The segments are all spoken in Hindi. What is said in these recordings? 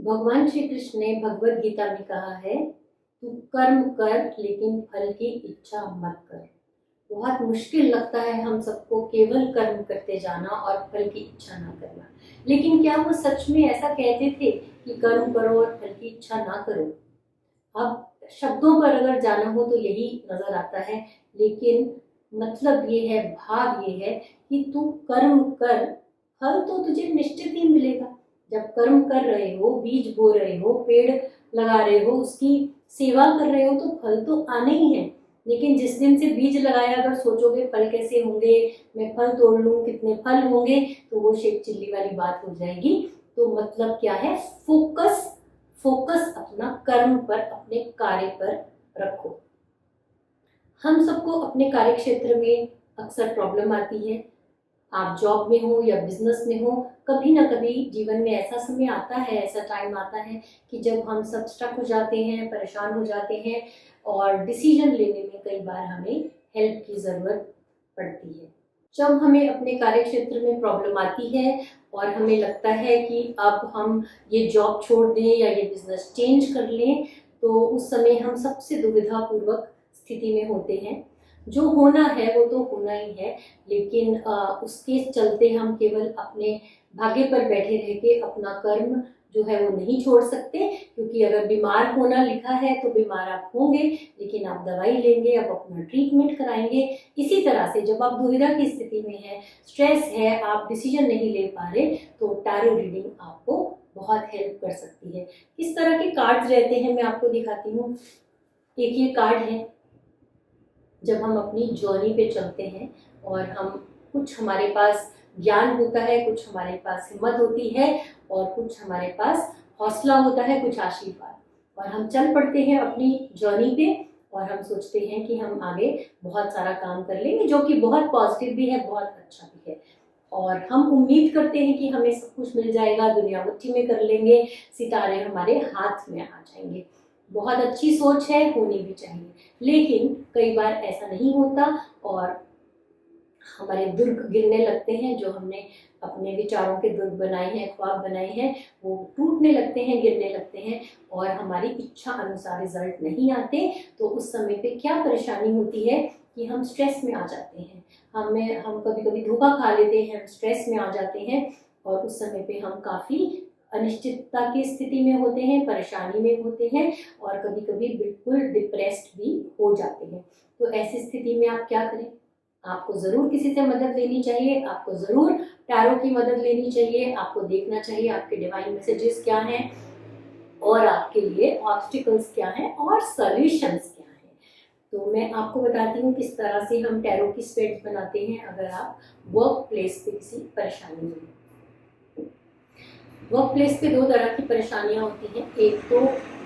भगवान श्री कृष्ण ने भगवत गीता में कहा है, तू कर्म कर लेकिन फल की इच्छा मत कर। बहुत मुश्किल लगता है हम सबको केवल कर्म करते जाना और फल की इच्छा ना करना, लेकिन क्या वो सच में ऐसा कहते थे कि कर्म करो और फल की इच्छा ना करो? अब शब्दों पर अगर जाना हो तो यही नजर आता है, लेकिन मतलब ये है, भाव ये है कि तू कर्म कर, फल तो तुझे निश्चित ही मिलेगा। जब कर्म कर रहे हो, बीज बो रहे हो, पेड़ लगा रहे हो, उसकी सेवा कर रहे हो, तो फल तो आने ही है। लेकिन जिस दिन से बीज लगाया अगर सोचोगे फल कैसे होंगे, मैं फल तोड़ लूं, कितने फल होंगे, तो वो शेख चिल्ली वाली बात हो जाएगी। तो मतलब क्या है, फोकस फोकस अपना कर्म पर, अपने कार्य पर रखो। हम सबको अपने कार्य क्षेत्र में अक्सर प्रॉब्लम आती है। आप जॉब में हो या बिजनेस में हो, कभी ना कभी जीवन में ऐसा समय आता है, ऐसा टाइम आता है कि जब हम सब स्टक हो जाते हैं, परेशान हो जाते हैं और डिसीजन लेने में कई बार हमें हेल्प की ज़रूरत पड़ती है। जब हमें अपने कार्य क्षेत्र में प्रॉब्लम आती है और हमें लगता है कि अब हम ये जॉब छोड़ दें या ये बिजनेस चेंज कर लें, तो उस समय हम सबसे दुविधापूर्वक स्थिति में होते हैं। जो होना है वो तो होना ही है, लेकिन उसके चलते हम केवल अपने भाग्य पर बैठे रह के अपना कर्म जो है वो नहीं छोड़ सकते, क्योंकि अगर बीमार होना लिखा है तो बीमार आप होंगे, लेकिन आप दवाई लेंगे, आप अपना ट्रीटमेंट कराएंगे। इसी तरह से जब आप दुविधा की स्थिति में हैं, स्ट्रेस है, आप डिसीजन नहीं ले पा रहे, तो टैरो रीडिंग आपको बहुत हेल्प कर सकती है। किस तरह के कार्ड्स रहते हैं मैं आपको दिखाती हूँ। एक ये कार्ड है, जब हम अपनी जर्नी पे चलते हैं और हम कुछ हमारे पास ज्ञान होता है, कुछ हमारे पास हिम्मत होती है और कुछ हमारे पास हौसला होता है, कुछ आशीर्वाद, और हम चल पड़ते हैं अपनी जर्नी पे और हम सोचते हैं कि हम आगे बहुत सारा काम कर लेंगे, जो कि बहुत पॉजिटिव भी है, बहुत अच्छा भी है। और हम उम्मीद करते हैं कि हमें सब कुछ मिल जाएगा, दुनिया मुट्ठी में कर लेंगे, सितारे हमारे हाथ में आ जाएंगे। बहुत अच्छी सोच है, होनी भी चाहिए, लेकिन कई बार ऐसा नहीं होता और हमारे दुर्ग गिरने लगते हैं। जो हमने अपने विचारों के दुर्ग बनाए हैं, ख्वाब बनाए हैं, वो टूटने लगते हैं, गिरने लगते हैं और हमारी इच्छा अनुसार रिजल्ट नहीं आते। तो उस समय पे क्या परेशानी होती है कि हम स्ट्रेस में आ जाते हैं, हम कभी कभी धोखा खा लेते हैं, हम स्ट्रेस में आ जाते हैं और उस समय पे हम काफ़ी अनिश्चितता की स्थिति में होते हैं, परेशानी में होते हैं और कभी कभी बिल्कुल डिप्रेस्ड भी हो जाते हैं। तो ऐसी स्थिति में आप क्या करें? आपको ज़रूर किसी से मदद लेनी चाहिए, आपको ज़रूर टैरो की मदद लेनी चाहिए, आपको देखना चाहिए आपके डिवाइन मैसेजेस क्या हैं और आपके लिए ऑब्स्टिकल्स क्या हैं और सॉल्यूशंस क्या हैं। तो मैं आपको बताती हूँ किस तरह से हम टैरो की स्पेड्स बनाते हैं अगर आप वर्क प्लेस पे किसी परेशानी में। वर्क प्लेस पे दो तरह की परेशानियां होती हैं। एक तो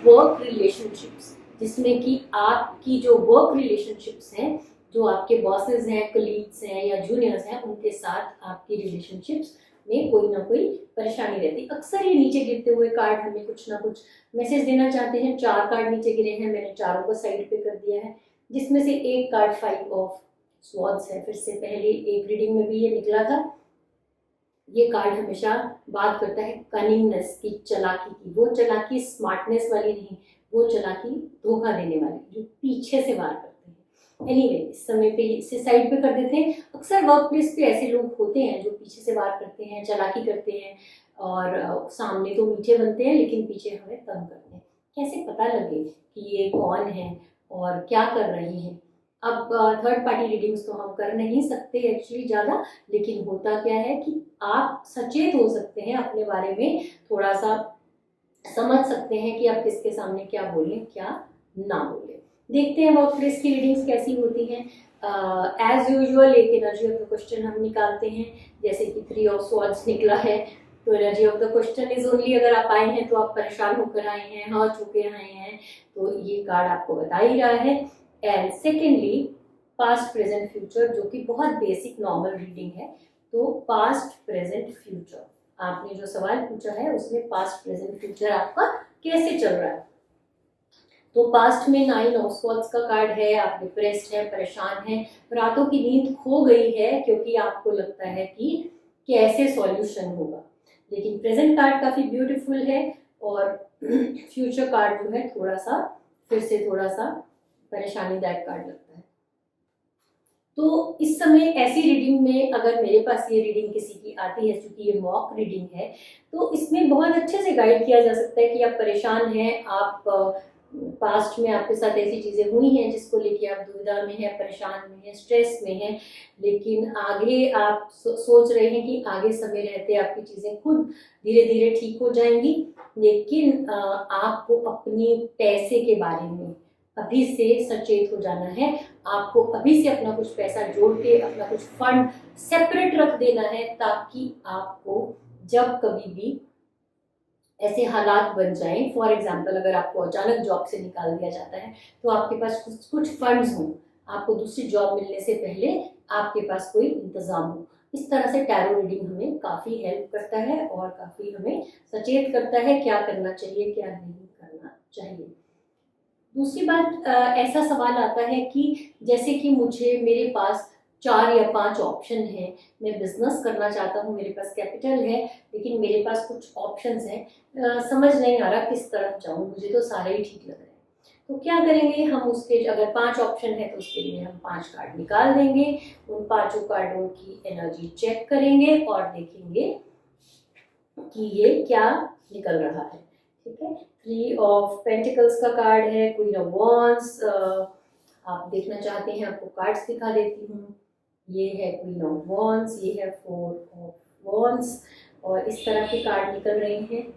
वर्क रिलेशनशिप्स, जिसमें कि आपकी जो वर्क रिलेशनशिप्स हैं, जो आपके बॉसेस हैं, कलीग्स हैं या जूनियर्स हैं, उनके साथ आपकी रिलेशनशिप्स में कोई ना कोई परेशानी रहती है। अक्सर ये नीचे गिरते हुए कार्ड हमें कुछ ना कुछ मैसेज देना चाहते हैं। 4 कार्ड नीचे गिरे हैं, मैंने चारों को साइड पे कर दिया है, जिसमें से एक कार्ड 5 ऑफ स्वॉर्ड्स है। फिर से पहले एक रीडिंग में भी ये निकला था। ये कार्ड हमेशा बात करता है कनिंगनेस की, चालाकी की। वो चालाकी स्मार्टनेस वाली नहीं, वो चालाकी धोखा देने वाली, जो पीछे से वार करते हैं। एनीवे, इस समय पे इसे साइड पे कर देते हैं। अक्सर वर्क प्लेस पे ऐसे लोग होते हैं जो पीछे से वार करते हैं, चालाकी करते हैं और सामने तो मीठे बनते हैं लेकिन पीछे हमें तंग करते हैं। कैसे पता लगे कि ये कौन है और क्या कर रहे हैं? अब थर्ड पार्टी रीडिंग्स तो हम कर नहीं सकते एक्चुअली ज़्यादा, लेकिन होता क्या है कि आप सचेत हो सकते हैं, अपने बारे में थोड़ा सा समझ सकते हैं कि आप किसके सामने क्या बोलें, क्या ना बोलें। देखते हैं वर्क प्लेस की रीडिंग्स कैसी होती हैं। एज यूजुअल एक एनर्जी ऑफ द क्वेश्चन हम निकालते हैं, जैसे कि 3 ऑफ स्वॉर्ड्स निकला है। तो energy of the question is only, अगर आप आए हैं तो आप परेशान होकर आए हैं, हर्ट होकर आए हैं, तो ये कार्ड आपको बता ही रहा है। And secondly past present future, जो कि बहुत बेसिक नॉर्मल रीडिंग है। तो पास्ट प्रेजेंट फ्यूचर, आपने जो सवाल पूछा है उसमें पास्ट प्रेजेंट फ्यूचर आपका कैसे चल रहा है। तो पास्ट में 9 ऑफ स्वॉर्ड्स का कार्ड है, आप डिप्रेस्ड हैं, परेशान हैं, रातों की नींद खो गई है क्योंकि आपको लगता है कि कैसे सॉल्यूशन होगा। लेकिन प्रेजेंट कार्ड काफी ब्यूटीफुल है, और फ्यूचर कार्ड जो है थोड़ा सा फिर से थोड़ा सा परेशानीदायक कार्ड लगता है। तो इस समय ऐसी रीडिंग में अगर मेरे पास ये रीडिंग किसी की आती है, चूंकि ये मॉक रीडिंग है, तो इसमें बहुत अच्छे से गाइड किया जा सकता है कि आप परेशान हैं, आप पास्ट में आपके साथ ऐसी चीज़ें हुई हैं जिसको लेके आप दुविधा में हैं, परेशान में हैं, स्ट्रेस में हैं, लेकिन आगे आप सोच रहे हैं कि आगे समय रहते आपकी चीज़ें खुद धीरे धीरे ठीक हो जाएंगी। लेकिन आपको अपनी पैसे के बारे में अभी से सचेत हो जाना है। आपको अभी से अपना कुछ पैसा जोड़ के अपना कुछ फंड सेपरेट रख देना है, ताकि आपको जब कभी भी ऐसे हालात बन जाएं, फॉर एग्जांपल अगर आपको अचानक जॉब से निकाल दिया जाता है तो आपके पास कुछ फंड्स हों, आपको दूसरी जॉब मिलने से पहले आपके पास कोई इंतजाम हो। इस तरह से टैरो रीडिंग हमें काफ़ी हेल्प करता है और काफ़ी हमें सचेत करता है क्या करना चाहिए क्या नहीं करना चाहिए। दूसरी बात, ऐसा सवाल आता है कि जैसे कि मेरे पास 4 या 5 ऑप्शन हैं, मैं बिजनेस करना चाहता हूँ, मेरे पास कैपिटल है लेकिन मेरे पास कुछ ऑप्शंस हैं, समझ नहीं आ रहा किस तरफ जाऊँ, मुझे तो सारे ही ठीक लग रहे हैं। तो क्या करेंगे हम, उसके अगर 5 ऑप्शन है तो उसके लिए हम 5 कार्ड निकाल देंगे, उन 5 कार्डों की एनर्जी चेक करेंगे और देखेंगे कि ये क्या निकल रहा है। ठीक है, 3 ऑफ पेंटिकल्स का कार्ड है, क्वीन ऑफ वॉन्ड्स, आप देखना चाहते हैं आपको कार्ड्स दिखा देती हूँ। ये है क्वीन ऑफ वॉन्ड्स, ये है 4 ऑफ वॉन्ड्स और इस तरह के कार्ड निकल रहे हैं।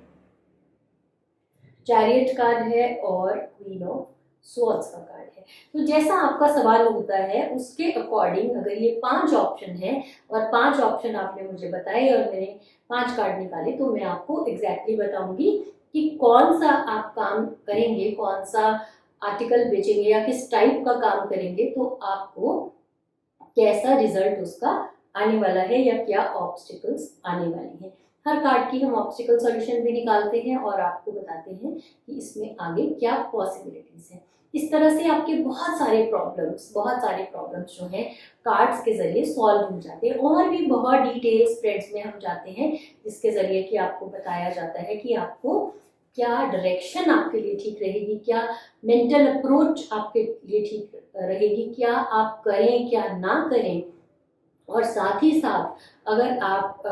चैरियट कार्ड है और क्वीन ऑफ स्वॉर्ड्स का कार्ड है। तो जैसा आपका सवाल होता है उसके अकॉर्डिंग, अगर ये 5 ऑप्शन है और 5 ऑप्शन आपने मुझे बताए और मैंने 5 कार्ड निकाले, तो मैं आपको एग्जैक्टली बताऊंगी कि कौन सा आप काम करेंगे, कौन सा आर्टिकल बेचेंगे या किस टाइप का काम करेंगे तो आपको कैसा रिजल्ट उसका आने वाला है या क्या ऑब्स्टिकल्स आने वाले हैं। हर कार्ड की हम ऑब्स्टिकल सॉल्यूशन भी निकालते हैं और आपको बताते हैं कि इसमें आगे क्या पॉसिबिलिटीज हैं। इस तरह से आपके बहुत सारे प्रॉब्लम्स जो हैं कार्ड्स के जरिए सॉल्व हो जाते हैं। और भी बहुत डिटेल स्प्रेड्स में हम जाते हैं जिसके जरिए कि आपको बताया जाता है कि आपको क्या डायरेक्शन आपके लिए ठीक रहेगी, क्या मेंटल अप्रोच आपके लिए ठीक रहेगी, क्या आप करें क्या ना करें। और साथ ही साथ अगर आप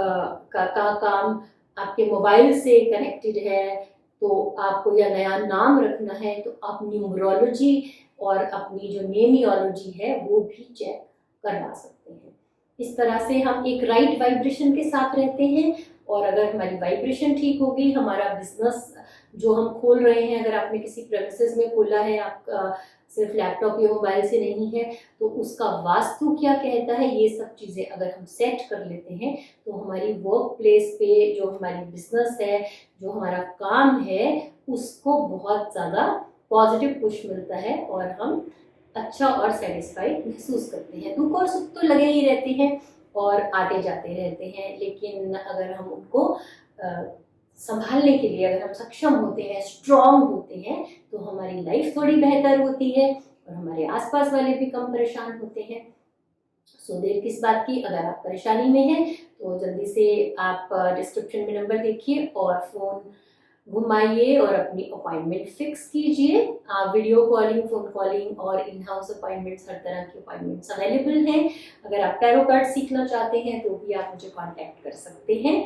का काम आपके मोबाइल से कनेक्टेड है तो आपको या नया नाम रखना है तो आप न्यूमरोलॉजी और अपनी जो नेमियोलॉजी है वो भी चेक करवा सकते हैं। इस तरह से हम एक राइट वाइब्रेशन के साथ रहते हैं और अगर हमारी वाइब्रेशन ठीक होगी, हमारा बिजनेस जो हम खोल रहे हैं, अगर आपने किसी प्रेमिसेस में खोला है, आपका सिर्फ लैपटॉप या मोबाइल से नहीं है, तो उसका वास्तु क्या कहता है, ये सब चीज़ें अगर हम सेट कर लेते हैं तो हमारी वर्क प्लेस पे जो हमारी बिजनेस है, जो हमारा काम है, उसको बहुत ज़्यादा पॉजिटिव पुश मिलता है और हम अच्छा और सेटिस्फाइड महसूस करते हैं। दुख और सुख तो लगे ही रहते हैं और आते जाते रहते हैं, लेकिन अगर हम उनको संभालने के लिए अगर हम सक्षम होते हैं, स्ट्रांग होते हैं, तो हमारी लाइफ थोड़ी बेहतर होती है और हमारे आसपास वाले भी कम परेशान होते हैं। सो देर किस बात की, अगर आप परेशानी में हैं तो जल्दी से आप डिस्क्रिप्शन में नंबर देखिए और फ़ोन घुमाइए और अपनी अपॉइंटमेंट फिक्स कीजिए। वीडियो कॉलिंग, फ़ोन कॉलिंग और इन हाउस अपॉइंटमेंट्स, हर तरह की अपॉइंटमेंट्स अवेलेबल हैं। अगर आप टैरो कार्ड सीखना चाहते हैं तो भी आप मुझे कांटेक्ट कर सकते हैं।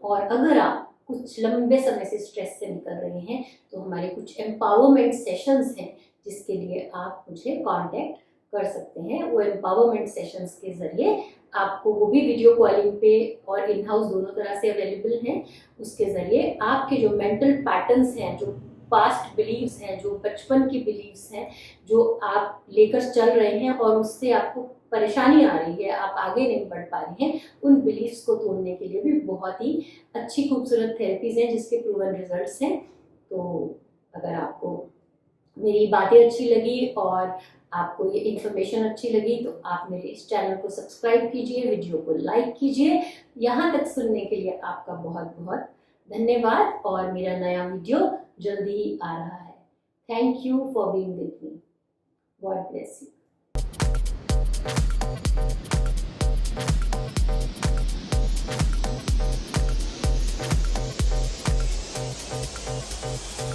और अगर आप कुछ लंबे समय से स्ट्रेस से निकल रहे हैं तो हमारे कुछ एम्पावरमेंट सेशंस हैं जिसके लिए आप मुझे कांटेक्ट कर सकते हैं। वो एम्पावरमेंट सेशंस के ज़रिए आपको, वो भी वीडियो कॉलिंग पे और इन हाउस दोनों तरह से अवेलेबल हैं, उसके ज़रिए आपके जो मेंटल पैटर्न्स हैं, जो पास्ट बिलीव्स हैं, जो बचपन की बिलीव्स हैं, जो आप लेकर चल रहे हैं और उससे आपको परेशानी आ रही है, आप आगे नहीं बढ़ पा रहे हैं, उन बिलीव्स को तोड़ने के लिए भी बहुत ही अच्छी खूबसूरत थेरेपीज़ हैं जिसके प्रूवन रिजल्ट्स हैं। तो अगर आपको मेरी बातें अच्छी लगी और आपको ये इन्फॉर्मेशन अच्छी लगी तो आप मेरे इस चैनल को सब्सक्राइब कीजिए, वीडियो को लाइक कीजिए। यहाँ तक सुनने के लिए आपका बहुत बहुत धन्यवाद और मेरा नया वीडियो जल्दी ही आ रहा है। Thank you for being with me. God bless you.